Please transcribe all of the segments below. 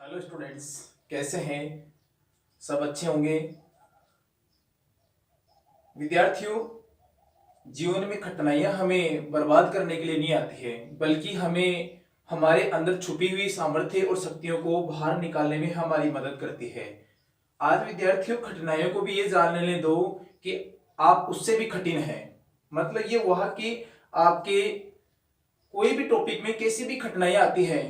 Hello students, कैसे हैं? सब अच्छे होंगे। विद्यार्थियों, जीवन में कठिनाइयां हमें बर्बाद करने के लिए नहीं आती है, बल्कि हमें हमारे अंदर छुपी हुई सामर्थ्य और शक्तियों को बाहर निकालने में हमारी मदद करती है। आज विद्यार्थियों, कठिनाइयों को भी ये जानने ले दो कि आप उससे भी कठिन हैं। मतलब ये हुआ कि आपके कोई भी टॉपिक में कैसी भी कठिनाइयां आती है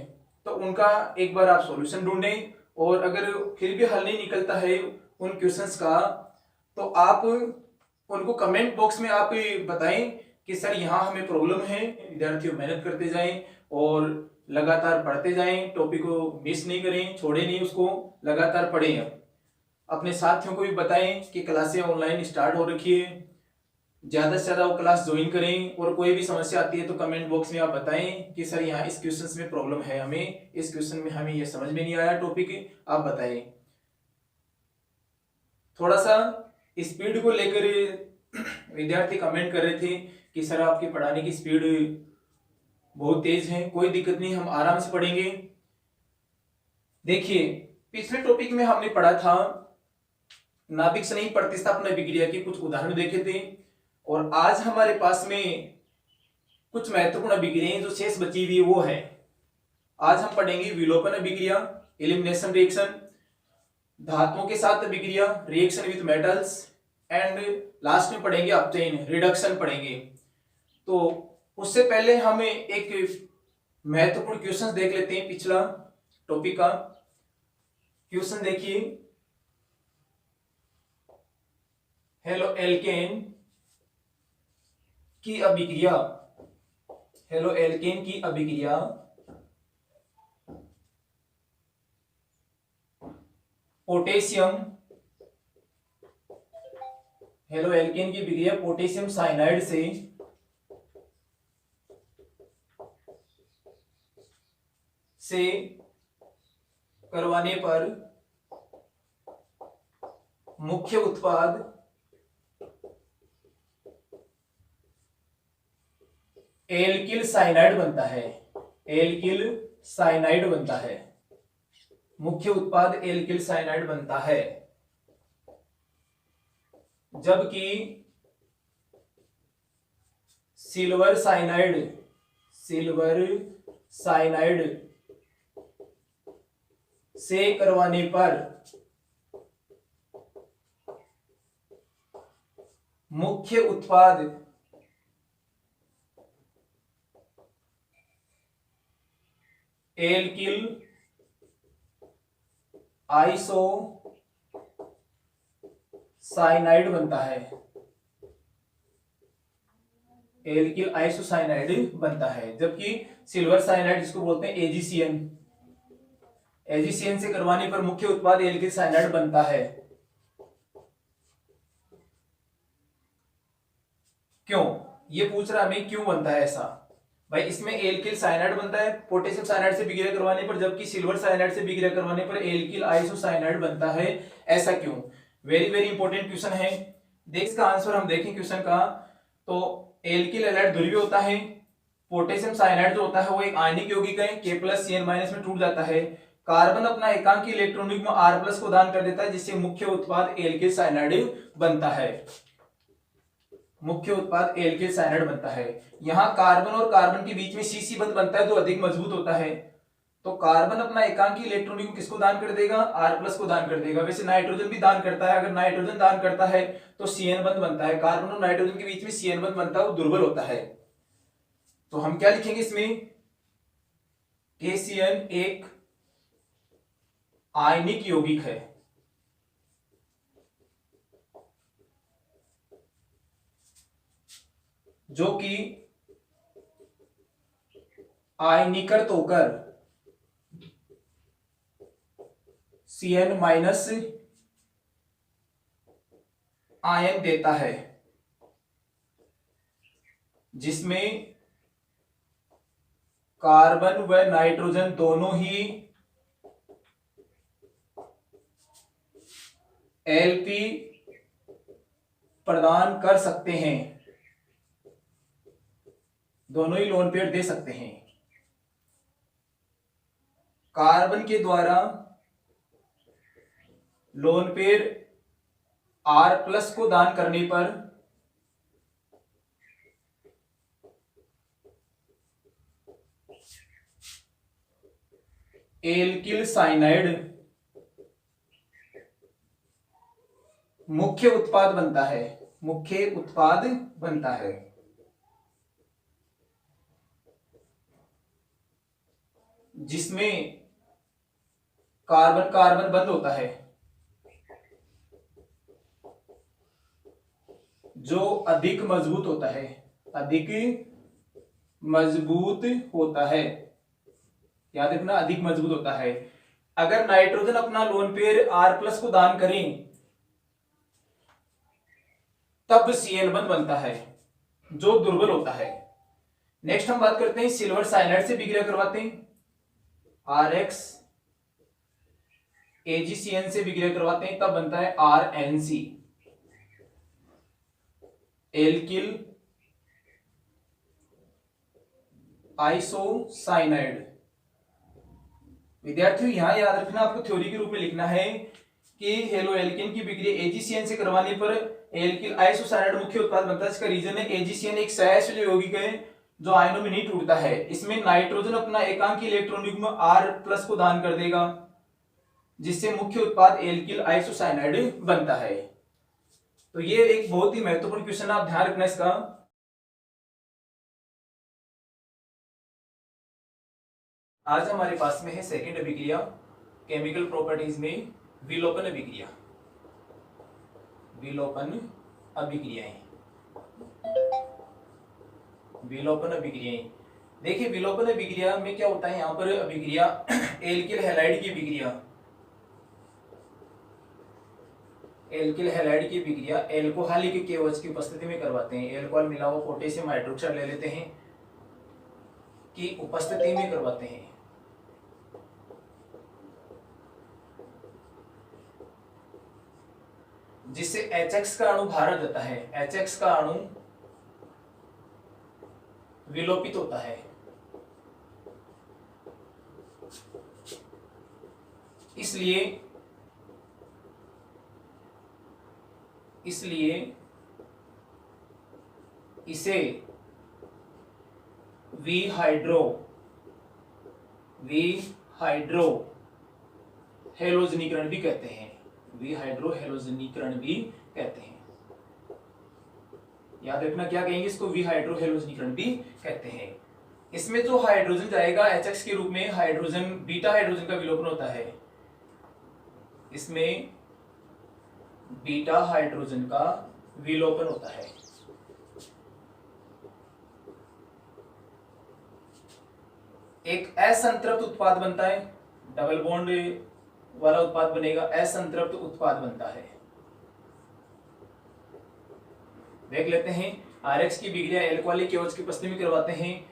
तो उनका एक बार आप सॉल्यूशन ढूंढें, और अगर फिर भी हल नहीं निकलता है उन क्वेश्चंस का, तो आप उनको कमेंट बॉक्स में आप बताएं कि सर यहाँ हमें प्रॉब्लम है। विद्यार्थियों मेहनत करते जाएं और लगातार पढ़ते जाएं, टॉपिक को मिस नहीं करें, छोड़े नहीं, उसको लगातार पढ़ें। अपने साथियों को भी बताएं कि क्लासें ऑनलाइन स्टार्ट हो रखी है, ज्यादा से ज्यादा वो क्लास ज्वाइन करें। और कोई भी समस्या आती है तो कमेंट बॉक्स में आप बताएं कि सर यहाँ इस क्वेश्चन में प्रॉब्लम है, हमें इस क्वेश्चन में हमें ये समझ में नहीं आया टॉपिक, आप बताएं। थोड़ा सा स्पीड को लेकर विद्यार्थी कमेंट कर रहे थे कि सर आपकी पढ़ाने की स्पीड बहुत तेज है। कोई दिक्कत नहीं, हम आराम से पढ़ेंगे। देखिए, पिछले टॉपिक में हमने पढ़ा था नाभिक स्नेही प्रतिस्थापन अभिक्रिया के कुछ उदाहरण देखे थे, और आज हमारे पास में कुछ महत्वपूर्ण अभिक्रियाएं जो शेष बची हुई वो है। आज हम पढ़ेंगे विलोपन अभिक्रिया, एलिमिनेशन रिएक्शन, धातुओं के साथ अभिक्रिया, reaction with metals, and last में पढ़ेंगे अपचयन, रिडक्शन पढ़ेंगे। तो उससे पहले हमें एक महत्वपूर्ण क्वेश्चन देख लेते हैं पिछला टॉपिक का। क्वेश्चन देखिए, हेलो एल्केन की अभिक्रिया, हेलो एल्केन की अभिक्रिया पोटेशियम, हेलो एल्केन की अभिक्रिया पोटेशियम साइनाइड से करवाने पर मुख्य उत्पाद एल्किल साइनाइड बनता है। एल्किल साइनाइड बनता है, मुख्य उत्पाद एल्किल साइनाइड बनता है। जबकि सिल्वर साइनाइड, सिल्वर साइनाइड से करवाने पर मुख्य उत्पाद एल्किल आइसो साइनाइड बनता है। एल्किल आइसोसाइनाइड बनता है, जबकि सिल्वर साइनाइड जिसको बोलते हैं एजीसीएन, एजीसीएन से करवाने पर मुख्य उत्पाद एल्किल साइनाइड बनता है। क्यों, ये पूछ रहा हमें क्यों बनता है ऐसा। भाई इसमें एल्किल साइनाइड बनता है पोटेशियम साइनाइड से विक्रिया करवाने पर, जबकि सिल्वर साइनाइड से विक्रिया करवाने पर एल्किल आइसोसाइनाइड बनता है। ऐसा क्यों? वेरी वेरी इंपॉर्टेंट क्वेश्चन है। देख इसका आंसर हम देखें क्वेश्चन का, तो एल्किल हैलाइड ध्रुवीय होता है, पोटेशियम साइनाइड जो होता है वो एक आयनिक यौगिक है, K+Cn- में टूट जाता है। कार्बन अपना एकांकी इलेक्ट्रॉन युग्म R+ को दान कर देता है, जिससे मुख्य उत्पाद एल्किल साइनाइड बनता है। मुख्य उत्पाद एल्किल साइनाइड बनता है। यहां कार्बन और कार्बन के बीच में CC बंध बनता है जो अधिक मजबूत होता है। तो कार्बन अपना एकांकी इलेक्ट्रॉन युग्म किसको दान कर देगा? R+ को दान कर देगा। वैसे नाइट्रोजन भी दान करता है, अगर नाइट्रोजन दान करता है तो CN बंध बनता है। कार्बन और नाइट्रोजन के बीच में CN बंध बनता है, वो दुर्बल होता है। तो हम क्या लिखेंगे इसमें? KCN एक आयनिक यौगिक है, जो कि आयनीकृत होकर Cn- आयन देता है, जिसमें कार्बन व नाइट्रोजन दोनों ही Lp प्रदान कर सकते हैं, दोनों ही लोन पेयर दे सकते हैं। कार्बन के द्वारा लोन पेयर R+ को दान करने पर एल्किल साइनाइड मुख्य उत्पाद बनता है, मुख्य उत्पाद बनता है। जिसमें कार्बन कार्बन बंद होता है, जो अधिक मजबूत होता है, अधिक मजबूत होता है। याद रखना, अधिक मजबूत होता है। अगर नाइट्रोजन अपना लोन पेयर R+ को दान करें तब Cl बंद बनता है, जो दुर्बल होता है। नेक्स्ट हम बात करते हैं सिल्वर साइनाइड से विक्रिया करवाते हैं, RX AgCN से विक्रिया करवाते हैं, तब बनता है RNC एल्किल आइसोसाइनाइड। विद्यार्थियों यहां याद रखना, आपको थ्योरी के रूप में लिखना है कि हेलो एल्केन की विक्रिया AgCN से करवाने पर एल्किल आइसोसाइनाइड मुख्य उत्पाद बनता है। इसका रीजन है AgCN एक सहसंयोजक यौगिक है जो आयनों में नहीं टूटता है। इसमें नाइट्रोजन अपना एकांकी इलेक्ट्रॉन युग्म R+ को दान कर देगा, जिससे मुख्य उत्पाद एल्किल आइसोसाइनाइड बनता है। तो ये एक बहुत ही महत्वपूर्ण क्वेश्चन, आप ध्यान रखना इसका। आज हमारे पास में है सेकेंड अभिक्रिया केमिकल प्रॉपर्टीज में विलोपन अभिक्रिया, विलोपन अभिक्रियाएं, विलोपन अभिक्रियाएं। देखिए विलोपन अभिक्रिया में क्या होता है, यहां पर अभिक्रिया एल्किल हैलाइड की अभिक्रिया, एल्किल हैलाइड की विक्रिया एल्कोहलिक KOH की उपस्थिति में करवाते हैं। एल्कोहल मिला हुआ पोटेशियम हाइड्रोक्साइड ले लेते हैं की उपस्थिति में करवाते हैं। जिससे HX का अणु बाहर आ जाता है, HX का अणु विलोपित होता है। इसलिए इसे विहाइड्रो हेलोजनीकरण भी कहते हैं, विहाइड्रो हेलोजनीकरण भी कहते हैं। याद रखना क्या कहेंगे इसको, विहाइड्रो हेलोजनीकरण भी कहते हैं। इसमें जो हाइड्रोजन जाएगा HX के रूप में, हाइड्रोजन बीटा हाइड्रोजन का विलोपन होता है। इसमें बीटा हाइड्रोजन का विलोपन होता है। एक असंतृप्त उत्पाद बनता है, डबल बॉन्ड वाला उत्पाद बनेगा, असंतृप्त उत्पाद बनता है। देख लेते हैं, RX की विक्रिया एल्कोहलिक KOH की उपस्थिति में करवाते हैं,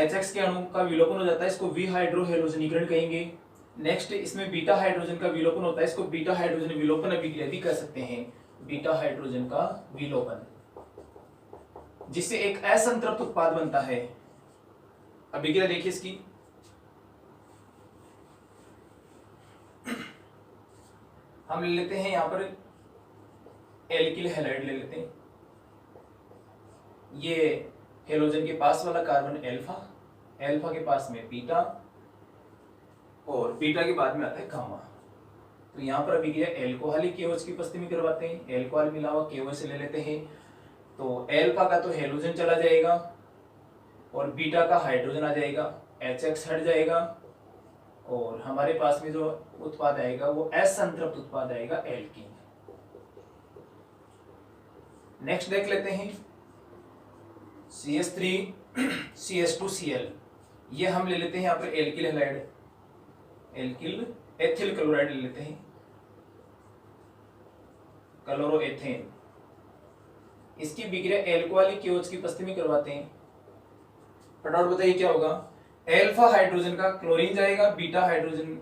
HX के अणु का विलोपन हो जाता है, इसको विहाइड्रो हेलोजनीकरण कहेंगे। नेक्स्ट इसमें बीटा हाइड्रोजन का विलोपन होता है, इसको बीटा हाइड्रोजन विलोपन अभिक्रिया भी कह सकते हैं, बीटा हाइड्रोजन का विलोपन, जिससे एक असंतृप्त उत्पाद बनता है। अभिक्रिया देखिए इसकी, हम ले लेते हैं यहां पर एल्किल हैलाइड ले लेते हैं। ये हेलोजन के पास वाला कार्बन एल्फा, एल्फा के पास में बीटा, और बीटा के बाद में आता है गामा। तो यहाँ पर अभिक्रिया एल्कोहलिक KOH की उपस्थिति में करवाते हैं, एल्कोहल मिला हुआ KOH से ले लेते हैं। तो एल्फा का तो हेलोजन चला जाएगा और बीटा का हाइड्रोजन आ जाएगा, HX हट जाएगा, और हमारे पास में जो उत्पाद आएगा वो असंतृप्त उत्पाद आएगा एल्कीन। नेक्स्ट देख लेते हैं CH3CH2Cl, ये हम ले लेते हैं यहाँ पर alkyl halide, alkyl ethyl chloride ले लेते हैं, क्लोरोएथेन। इसकी विक्रिया एल्कोहलिक KOH की उपस्थिति में करवाते हैं। फटाफट बताइए क्या होगा, एल्फा हाइड्रोजन का क्लोरीन जाएगा, बीटा हाइड्रोजन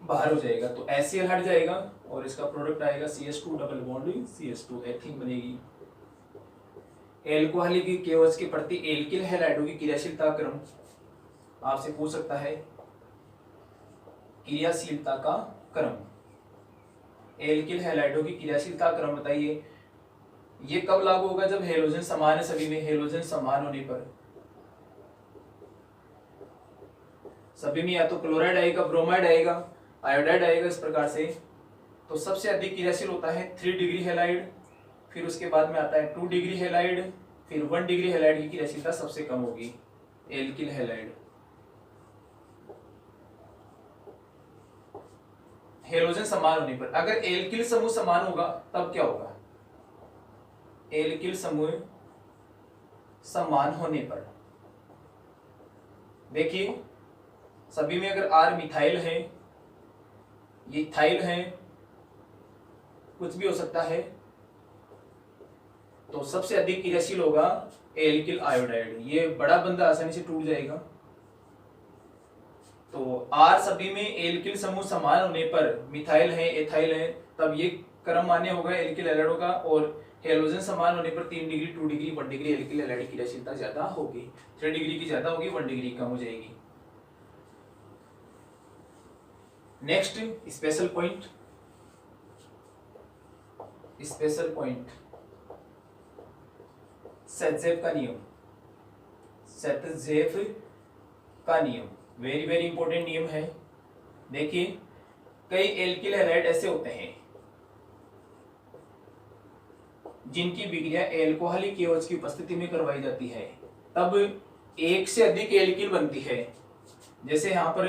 बाहर हो जाएगा, तो HCl हट जाएगा और इसका प्रोडक्ट आएगा CH2 double bond CH2 ethene बनेगी। एल्कोहलिक KOH के प्रति एल्किल हैलाइडों की क्रियाशीलता क्रम आपसे पूछ सकता है। क्रियाशीलता का क्रम। एल्किल हैलाइडों की क्रियाशीलता क्रम बताइए। ये कब लागू होगा? जब हेलोजन समान है सभी में, हेलोजन समान होने पर सभी में या तो क्लोराइड आएगा, ब्रोमाइड आएगा, आयोडाइड आएगा, इस प्रकार से। तो सबसे अधिक क्रियाशील होता है 3 डिग्री हैलाइड, फिर उसके बाद में आता है 2 डिग्री हैलाइड, फिर 1 डिग्री हैलाइड की क्रियाशीलता सबसे कम होगी एल्किल हैलाइड। हेलोजन समान होने पर, अगर एल्किल समूह समान होगा तब क्या होगा? एल्किल समूह समान होने पर देखिए सभी में अगर R मिथाइल है, ये इथाइल है, कुछ भी हो सकता है, तो सबसे अधिक क्रियाशील होगा एल्किल आयोडाइड। ये बड़ा बंदा आसानी से टूट जाएगा। तो R सभी में एल्किल समूह समान होने पर, मिथाइल है, एथाइल है, तब ये क्रम मान्य होगा एल्किल हैलाइडों का। और हेलोजन समान होने पर 3 degree, 2 degree, 1 degree alkyl halide की क्रियाशीलता ज्यादा होगी। 3 डिग्री की ज्यादा होगी, 1 डिग्री कम हो जाएगी। Next special point, special point सेटजेफ का नियम। सेटजेफ का नियम वेरी वेरी इंपॉर्टेंट नियम है। देखिए कई एल्किल हैलाइड ऐसे होते हैं जिनकी विक्रिया एल्कोहलिक KOH की उपस्थिति में करवाई जाती है, तब एक से अधिक एल्किल बनती है। जैसे यहाँ पर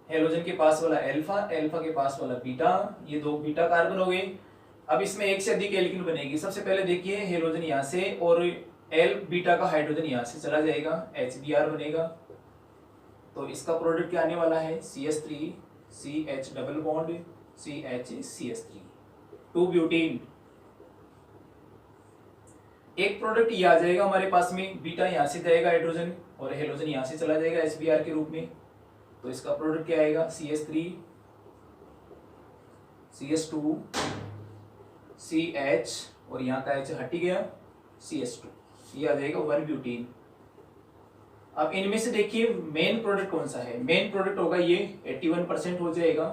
हेलोजन के पास वाला अल्फा, अल्फा के पास वाला बीटा, ये 2 बीटा कार्बन हो गए। अब इसमें एक से अधिक एल्किल बनेगी। सबसे पहले देखिए हेलोजन यहाँ से और एल बीटा का हाइड्रोजन यहाँ से चला जाएगा, HBr बनेगा। तो इसका प्रोडक्ट क्या आने वाला है? CH3 CH double bond CH CH3 2 butene. एक प्रोडक्ट ये आ जाएगा हमारे पास में, बीटा यहाँ से जाएगा हाइड्रोजन और हेलोजन यहाँ से चला जाएगा HBr के रूप में। तो इसका प्रोडक्ट क्या आएगा? CH3 CH2 CH और यहाँ का H हट गया CH2, ये आ जाएगा 1 ब्यूटीन। अब इनमें से देखिए मेन प्रोडक्ट कौन सा है? मेन प्रोडक्ट होगा ये 81% हो जाएगा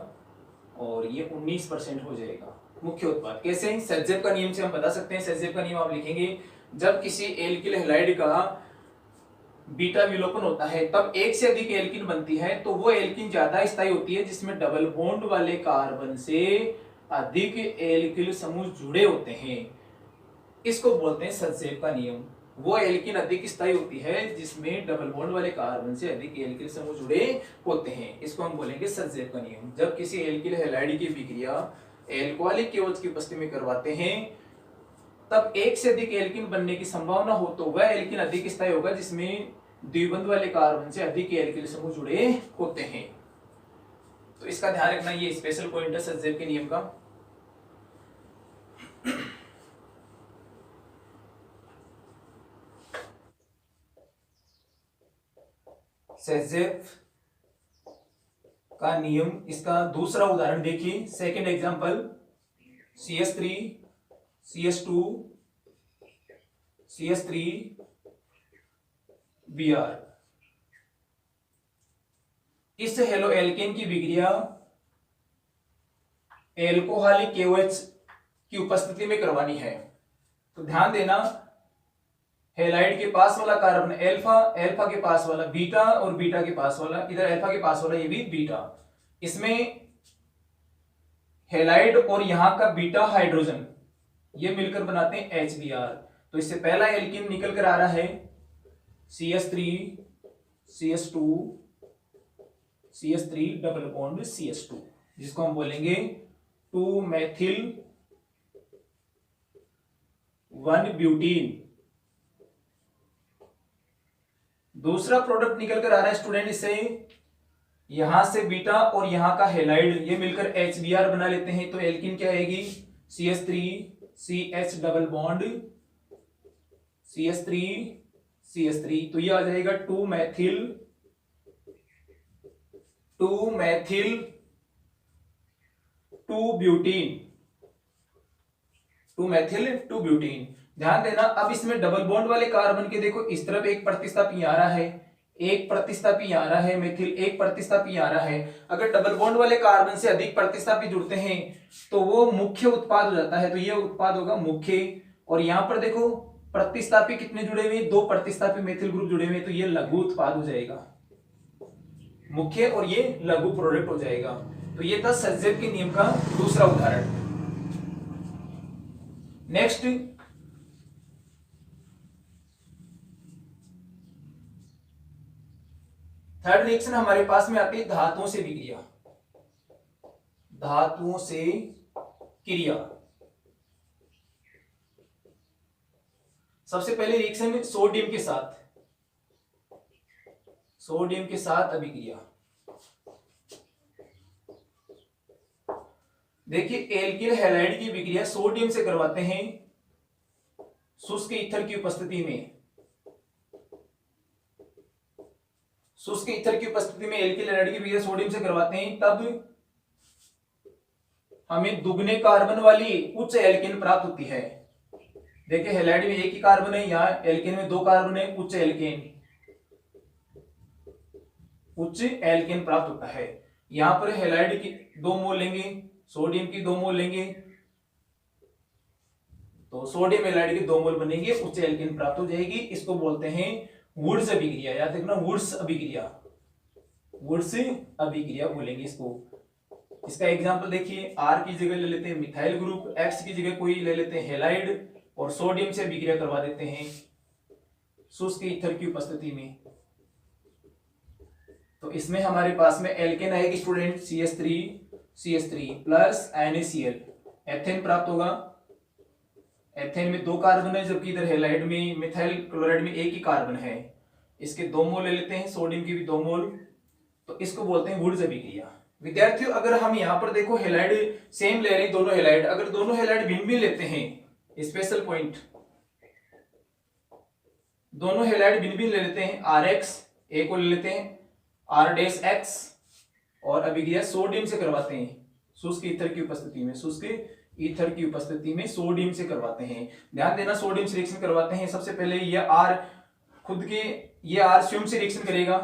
और ये 19% हो जाएगा मुख्य उत्पाद। कैसे? सेटजेफ का नियम से हम बता सकते हैं। सेटजेफ का नियम आप लिखेंगे, जब किसी एल्किल हैलाइड का बीटा विलोपन होता है तब एक से अधिक एल्किन बनती है, तो वो एल्किन ज्यादा स्थायी होती है जिसमें डबल बॉन्ड वाले कार्बन से अधिक एल्किल समूह जुड़े होते हैं। इसको बोलते हैं सेटजेफ का नियम। वो एल्किन अधिक स्थायी होती है जिसमें डबल बॉन्ड वाले कार्बन से अधिक एल्किल समूह जुड़े होते हैं। इसको हम बोलेंगे सेटजेफ का नियम। जब किसी एल्किल हैलाइड की विक्रिया एल्कोहलिक KOH की उपस्थिति में करवाते हैं तब एक से अधिक एल्किन बनने की संभावना हो, तो वह एल्किन अधिक स्थायी होगा जिसमें द्विबंध वाले कार्बन से अधिक एल्किल समूह जुड़े होते हैं। तो इसका ध्यान रखना, ये स्पेशल पॉइंट है सेटजेफ के नियम का। सेटजेफ का नियम, इसका दूसरा उदाहरण देखिए। Second example CH3 CH2 CH3 Br। इस हेलो एल्केन की विक्रिया एल्कोहलिक KOH की उपस्थिति में करवानी है। तो ध्यान देना, हैलाइड के पास वाला कार्बन अल्फा, अल्फा के पास वाला बीटा और बीटा के पास वाला, इधर अल्फा के पास वाला ये भी बीटा, इसमें हैलाइड और यहां का बीटा हाइड्रोजन ये मिलकर बनाते हैं HBr। तो इससे पहला एल्कीन निकल कर आ रहा है CH3 CH2 CH3 double bond CH2, जिसको हम बोलेंगे 2 मेथिल 1 ब्यूटीन। दूसरा प्रोडक्ट निकल कर आ रहा है स्टूडेंट, इससे यहां से बीटा और यहां का हैलाइड ये मिलकर HBr बना लेते हैं। तो एल्कीन क्या आएगी? CH3 CH double bond CH3 CH3। तो ये आ जाएगा 2 मेथिल 2 ब्यूटीन, 2 मेथिल 2 ब्यूटीन। ध्यान देना, अब इसमें डबल बॉन्ड वाले कार्बन के देखो इस तरफ एक प्रतिस्थापी आ रहा है, एक प्रतिस्थापी यहाँ रहा है मेथिल, एक प्रतिस्थापी यहाँ रहा है। अगर डबल बॉन्ड वाले कार्बन से अधिक प्रतिस्थापी जुड़ते हैं तो वो मुख्य उत्पाद हो जाता है, तो ये उत्पाद होगा मुख्य। और यहाँ पर देखो प्रतिस्थापी कितने जुड़े हुए, दो प्रतिस्थापी मेथिल ग्रुप जुड़े हुए, तो ये लघु उत्पाद हो जाएगा मुख्य, और ये लघु प्रोडक्ट हो जाएगा। तो ये था सज्जन के नियम का दूसरा उदाहरण। नेक्स्ट, थर्ड रिएक्शन हमारे पास में आती है धातुओं से विक्रिया। धातुओं से क्रिया। सबसे पहले रिएक्शन सोडियम के साथ, सोडियम के साथ अभिक्रिया। देखिए एल्किल हैलाइड की विक्रिया सोडियम से करवाते हैं शुष्क ईथर की उपस्थिति में। शुष्क ईथर की उपस्थिति में एल्किल हैलाइड की विक्रिया सोडियम से करवाते हैं, तब हमें दुगने कार्बन वाली उच्च एल्केन प्राप्त होती है। देखिए हैलाइड में एक ही कार्बन है, यहाँ एल्केन में दो कार्बन है, उच्च एल्केन, उच्च एल्केन प्राप्त होता है। यहां पर हैलाइड की 2 मोल लेंगे, सोडियम की 2 मोल लेंगे, तो सोडियम हैलाइड के 2 मोल बनेंगे, उच्च एल्केन प्राप्त हो जाएगी। इसको बोलते हैं वुड्स अभिक्रिया। याद रखना वुड्स अभिक्रिया, वुड्स अभिक्रिया बोलेंगे इसको। इसका एग्जांपल देखिए, आर की जगह ले लेते हैं मिथाइल ग्रुप, एक्स की जगह कोई ले लेते हैं हैलाइड, और सोडियम से अभिक्रिया करवा देते हैं शुष्क ईथर की उपस्थिति में। तो इसमें हमारे पास में एल्केन आएगी student, CH3 plus NaCl, ethane प्राप्त होगा। एथेन में 2 कार्बन है, जबकि इधर हैलाइड में मिथाइल क्लोराइड में एक ही कार्बन है। इसके 2 मोल ले लेते हैं, सोडियम की भी 2 मोल, तो इसको बोलते हैं वुड्स अभिक्रिया। विद्यार्थियों अगर हम यहाँ पर देखो हैलाइड सेम ले रहे हैं, दोनों हैलाइड, अगर दोनों हैलाइड भिन्न भिन्न लेते हैं, स्पेशल पॉइंट, दोनों हैलाइड भिन्न भिन्न ले लेते हैं, RX एक को ले लेते हैं R-X, और अभिक्रिया सोडियम से करवाते हैं शुष्क ईथर की उपस्थिति में, शुष्क ईथर की उपस्थिति में सोडियम से करवाते हैं। ध्यान देना सोडियम से रिएक्शन करवाते हैं, सबसे पहले ये R खुद के, ये R स्वयं से रिएक्शन करेगा,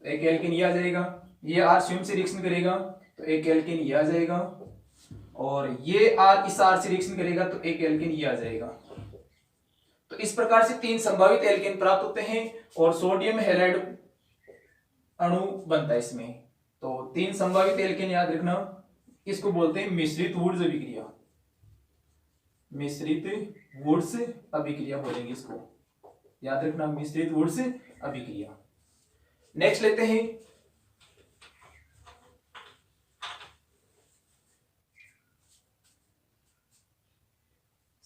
एक एल्केन ये आ जाएगा, ये R स्वयं से रिएक्शन करेगा तो एक एल्केन ये आ जाएगा, और ये R इस R से रिएक्शन करेगा तो एक एल्केन ये आ जाएगा। तो इस प्रकार से 3 संभावित एल्केन प्राप्त होते हैं और सोडियम हैलाइड अणु बनता है इसमें। तो 3 संभावित एल्केन याद रखना, इसको बोलते हैं मिश्रित वुड्स अभिक्रिया, मिश्रित वुड्स अभिक्रिया बोलेंगे इसको, याद रखना मिश्रित वुड्स अभिक्रिया। नेक्स्ट लेते हैं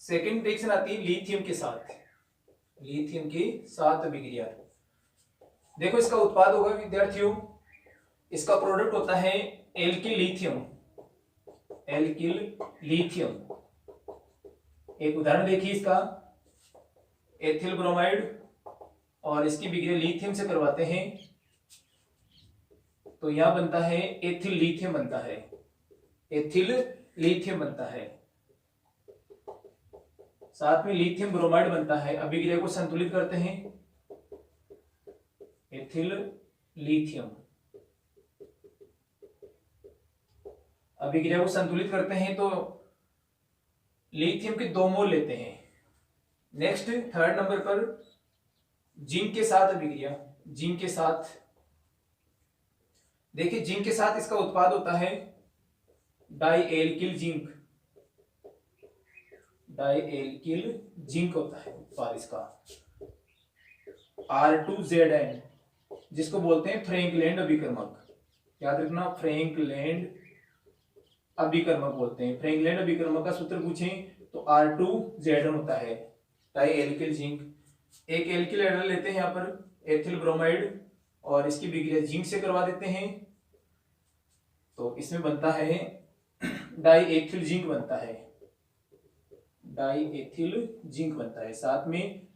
सेकंड रिएक्शन आती है लिथियम के साथ, लिथियम के साथ अभिक्रिया। देखो इसका उत्पाद होगा विद्यार्थियों, इसका प्रोडक्ट होता है एल्किल लिथियम, एल्किल लिथियम। एक उदाहरण देखिए इसका, एथिल ब्रोमाइड, और इसकी विक्रिया लिथियम से करवाते हैं तो यहां बनता है एथिल लिथियम बनता है, एथिल लिथियम बनता है, साथ में लिथियम ब्रोमाइड बनता है। अभिक्रिया को संतुलित करते हैं, एथिल लिथियम, अभिक्रिया को संतुलित करते हैं तो लिथियम के 2 मोल लेते हैं। नेक्स्ट थर्ड नंबर पर जिंक के साथ अभिक्रिया, जिंक के साथ, देखिए जिंक के साथ इसका उत्पाद होता है di alkyl zinc, di alkyl zinc होता है उत्पाद इसका, R2ZN, जिसको बोलते हैं फ्रैंकलैंड अभिकर्मक। याद रखना फ्रैंकलैंड अभिकर्मक बोलते हैं। फ्रैंकलैंड अभिकर्मक का सूत्र पूछें तो R2ZN होता है, डाई एल्किल जिंक। एक एल्किल एडर लेते हैं यहाँ पर एथिल ब्रोमाइड, और इसकी विक्रिया जिंक से करवा देते हैं तो इसमें बनता है डाई एथिल जिंक बनता है, डाई एथिल जिंक बनता है, साथ में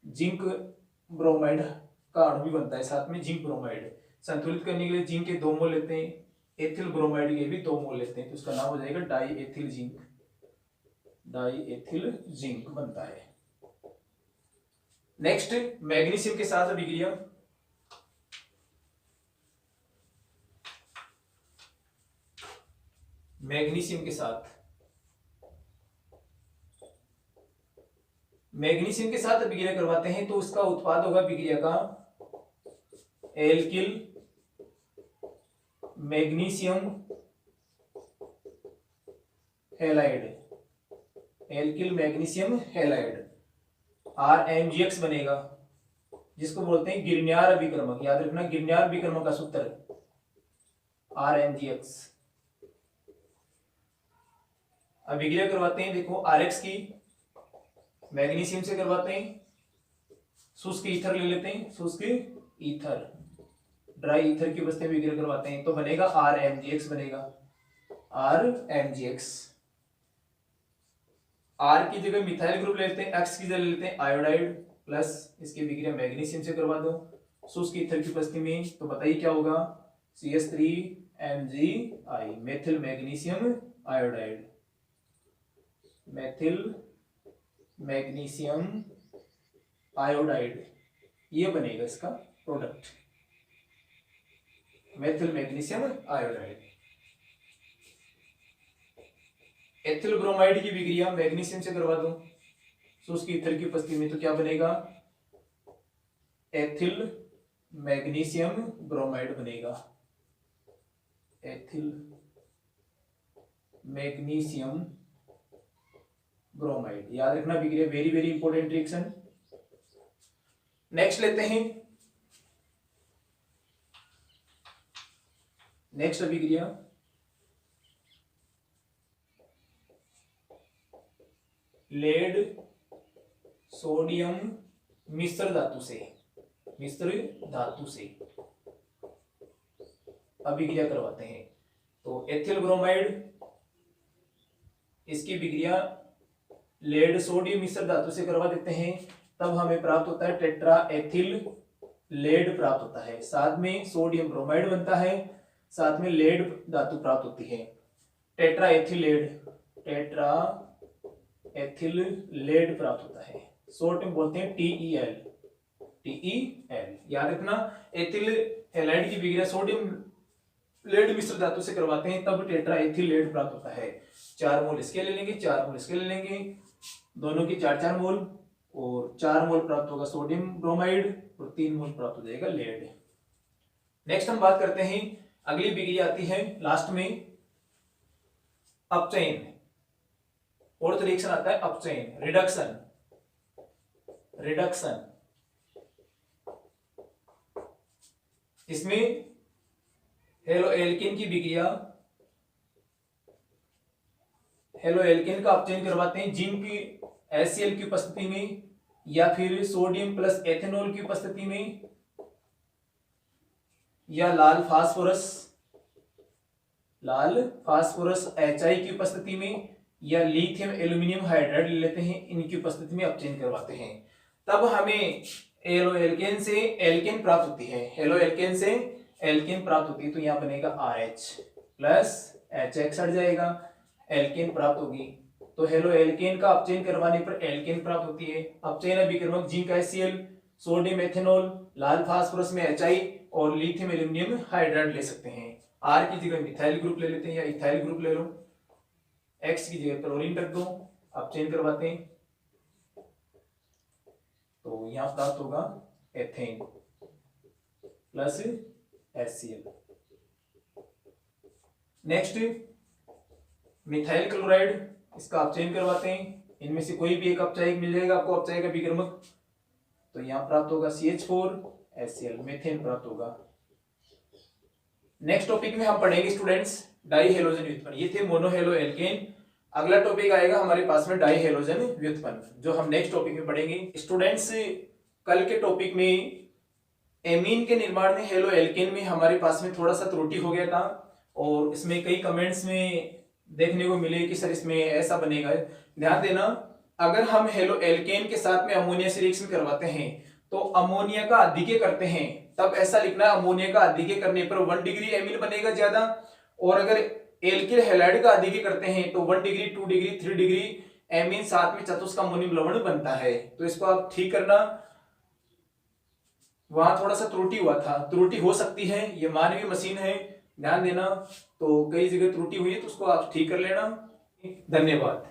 जिंक ब्रोमाइड का अणु भी बनता है, साथ में जिंक ब्रोमाइड। संतुलित करने के लिए जिंक के 2 मोल लेते हैं, एथिल ब्रोमाइड के भी 2 मोल लेते हैं, तो उसका नाम हो जाएगा die ethyl zinc, die ethyl zinc बनता है। नेक्स्ट मैग्नीशियम के साथ अभिक्रिया, मैग्नीशियम के साथ, मैग्नीशियम के साथ अभिक्रिया करवाते हैं तो उसका उत्पाद होगा अभिक्रिया का alkyl magnesium halide, alkyl magnesium halide RMgX बनेगा, जिसको बोलते हैं गिरन्यार अभिकर्मक। याद रखना, गिरन्यार अभिकर्मक का सूत्र RMgX। अभिक्रिया करवाते हैं, देखो RX की मैग्नीशियम से करवाते हैं, शुष्क ईथर ले लेते हैं, शुष्क ईथर ड्राई ईथर की उपस्थिति में अभिक्रिया करवाते हैं तो बनेगा RMgX बनेगा, RMgX। R की जगह मिथाइल ग्रुप ले लेते हैं, X की जगह ले लेते हैं आयोडाइड, प्लस इसकी अभिक्रिया मैग्नीशियम से करवा दो शुष्क ईथर की उपस्थिति में तो बताइए क्या होगा, CH3Mgi methyl magnesium iodide, methyl magnesium iodide, ये बनेगा इसका product, methyl magnesium iodide. Ethyl bromide की अभिक्रिया मैग्नीशियम से करवा दो शुष्क ईथर की उपस्थिति में तो क्या बनेगा, एथिल मैग्नीशियम ब्रोमाइड बनेगा, एथिल मैग्नीशियम ब्रोमाइड। याद रखना अभिक्रिया very very important reaction. Next लेते हैं, नेक्स्ट अभिक्रिया लेड सोडियम मिश्र धातु से, मिश्र धातु से अभिक्रिया करवाते हैं तो एथिल ब्रोमाइड, इसकी अभिक्रिया लेड सोडियम मिश्र धातु से करवा देते हैं तब हमें प्राप्त होता है टेट्रा एथिल लेड प्राप्त होता है, साथ में सोडियम ब्रोमाइड बनता है, साथ में लेड धातु प्राप्त होती है, tetra ethyl lead, tetra ethyl lead प्राप्त होता है, शॉर्ट में बोलते हैं TEL, TEL। याद रखना एथिल हैलाइड की अभिक्रिया सोडियम लेड मिश्र धातु से करवाते हैं तब टेट्रा एथिल लेड प्राप्त होता है। 4 मोल इसके ले लेंगे, 4 मोल इसके ले लेंगे, दोनों की 4-4 मोल और 4 मोल प्राप्त होगा सोडियम ब्रोमाइड और 3 मोल प्राप्त हो जाएगा लेड। नेक्स्ट हम बात करते हैं, अगली अभिक्रिया आती है लास्ट में अपचयन, और तो रिएक्शन आता है अपचयन, रिडक्शन, रिडक्शन। इसमें हेलो एल्केन की अभिक्रिया, हेलो एल्केन का अपचयन करवाते हैं जिंक की HCl की उपस्थिति में या फिर सोडियम प्लस एथेनॉल की उपस्थिति में या लाल फास्फोरस HI की उपस्थिति में या लिथियम एल्यूमिनियम हाइड्राइड ले लेते हैं, इनकी उपस्थिति में अपचयन करवाते हैं तब हमें हेलो एल्केन से एल्केन प्राप्त होती है, हेलो एल्केन से एल्केन प्राप्त होती है तो यहां बनेगा RH प्लस HX हट जाएगा, एल्केन प्राप्त होगी तो हेलो एल्केन का अपचयन करवाने पर एल्केन प्राप्त होती है। अपचयन अभिक्रमक जिंक HCl, सोडियम एथेनॉल, लाल फास्फोरस में HI और लिथियम एल्यूमिनियम हाइड्राइड ले सकते हैं। R की जगह मिथाइल ग्रुप ले लेते हैं या इथाइल ग्रुप ले लो, X की जगह क्लोरीन रख दो, अपचयन करवाते हैं तो यहां प्राप्त होगा ethane plus HCl। Next methyl chloride, इसका अपचयन करवाते हैं, इनमें से कोई भी एक अपचायक मिल जाएगा आपको, अपचायक अभिक्रमक तो यहां प्राप्त होगा CH4HCl, मीथेन प्राप्त होगा। नेक्स्ट टॉपिक में हम पढ़ेंगे स्टूडेंट्स डाई हेलोजन व्युत्पन्न, ये थे मोनो हेलो एल्केन। अगला टॉपिक आएगा हमारे पास में डाई हेलोजन व्युत्पन्न जो हम नेक्स्ट टॉपिक में पढ़ेंगे। स्टूडेंट्स कल के टॉपिक में एमीन के निर्माण में हेलो एल्केन में हमारे पास में थोड़ा सा त्रुटि हो गया था और इसमें कई कमेंट्स में देखने को मिले कि सर इसमें ऐसा बनेगा। ध्यान देना, अगर हम हेलो एल्केन के साथ में अमोनिया से रिएक्शन करवाते हैं तो अमोनिया का अधिक्य करते हैं तब ऐसा लिखना है अमोनिया का अधिक्य करने पर 1 डिग्री एमीन बनेगा ज्यादा, और अगर एल्किल हैलाइड का अधिक्य करते हैं तो 1 डिग्री 2 डिग्री 3 डिग्री एमीन साथ में चतुष्क अमोनियम लवण बनता है। तो इसको आप ठीक करना, वहां थोड़ा सा त्रुटि हुआ था, त्रुटि हो सकती है, ये मानवीय मशीन है ध्यान देना। तो कई जगह त्रुटि हुई है तो उसको आप ठीक कर लेना। धन्यवाद।